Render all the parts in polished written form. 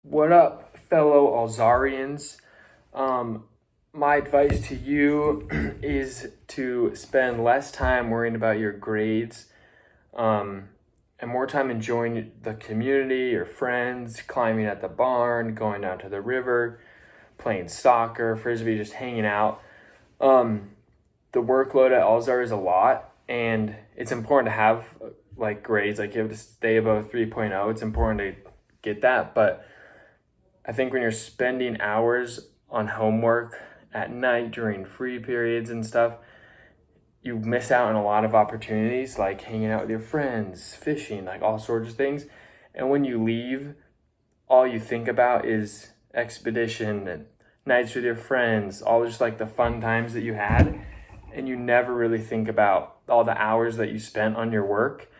What up, fellow Alzarians? Um, my advice to you is to spend less time worrying about your grades, um, and more time enjoying the community, your friends, climbing at the barn, going down to the river, playing soccer, frisbee, just hanging out. Um, the workload at Alzar is a lot, and it's important to have like grades, like you have to stay above 3.0. It's important to get that, but I think when you're spending hours on homework at night during free periods and stuff, you miss out on a lot of opportunities like hanging out with your friends, fishing, like all sorts of things. And when you leave, all you think about is expedition and nights with your friends, all just like the fun times that you had. And you never really think about all the hours that you spent on your work.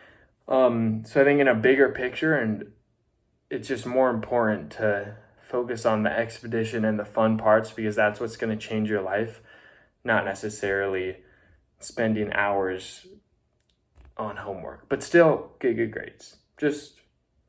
So I think in a bigger picture, and it's just more important to focus on the expedition and the fun parts because that's what's going to change your life, not necessarily spending hours on homework, but still get good grades. Just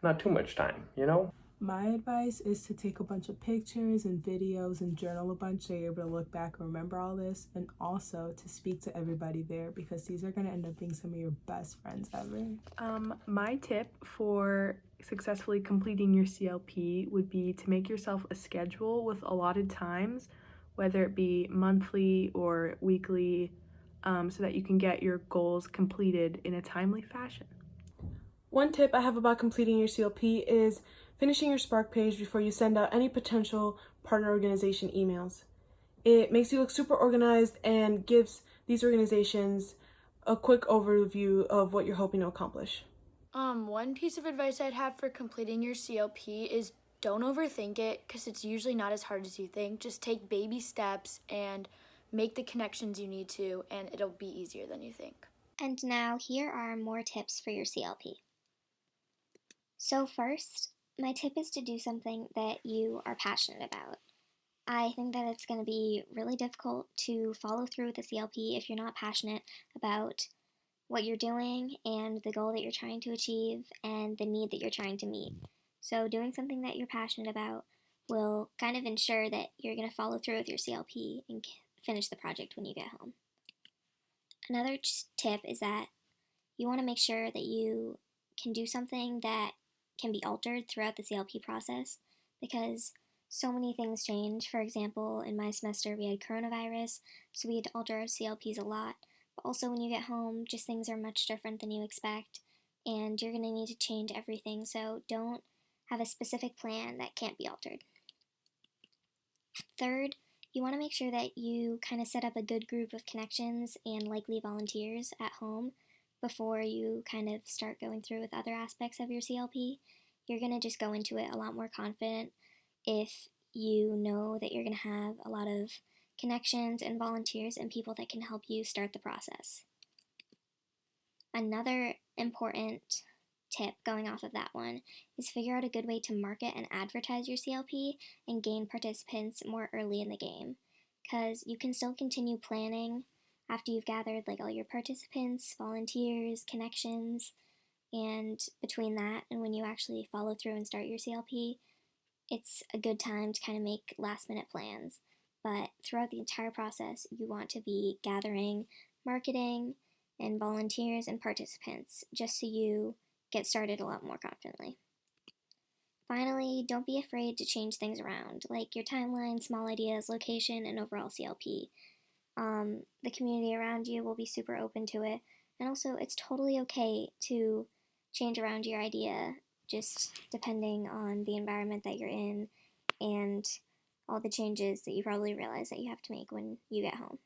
not too much time, you know? My advice is to take a bunch of pictures and videos and journal a bunch so you're able to look back and remember all this, and also to speak to everybody there because these are going to end up being some of your best friends ever. My tip for successfully completing your CLP would be to make yourself a schedule with allotted times, whether it be monthly or weekly, so that you can get your goals completed in a timely fashion. One tip I have about completing your CLP is finishing your Spark page before you send out any potential partner organization emails. It makes you look super organized and gives these organizations a quick overview of what you're hoping to accomplish. One piece of advice I'd have for completing your CLP is don't overthink it because it's usually not as hard as you think. Just take baby steps and make the connections you need to, and it'll be easier than you think. And now here are more tips for your CLP. So first, my tip is to do something that you are passionate about. I think that it's going to be really difficult to follow through with the CLP if you're not passionate about what you're doing and the goal that you're trying to achieve and the need that you're trying to meet. So doing something that you're passionate about will kind of ensure that you're going to follow through with your CLP and finish the project when you get home. Another tip is that you want to make sure that you can do something that can be altered throughout the CLP process because so many things change. For example, in my semester we had coronavirus, so we had to alter our CLPs a lot. But also when you get home, just things are much different than you expect, and you're going to need to change everything, so don't have a specific plan that can't be altered. Third, you want to make sure that you kind of set up a good group of connections and likely volunteers at home before you kind of start going through with other aspects of your CLP. You're going to just go into it a lot more confident if you know that you're going to have a lot of connections and volunteers and people that can help you start the process. Another important tip going off of that one is figure out a good way to market and advertise your CLP and gain participants more early in the game, because you can still continue planning after you've gathered like all your participants, volunteers, connections, and between that and when you actually follow through and start your CLP, it's a good time to kind of make last minute plans. But throughout the entire process, you want to be gathering marketing and volunteers and participants just so you get started a lot more confidently. Finally, don't be afraid to change things around, like your timeline, small ideas, location, and overall CLP. The community around you will be super open to it, and also it's totally okay to change around your idea just depending on the environment that you're in and all the changes that you probably realize that you have to make when you get home.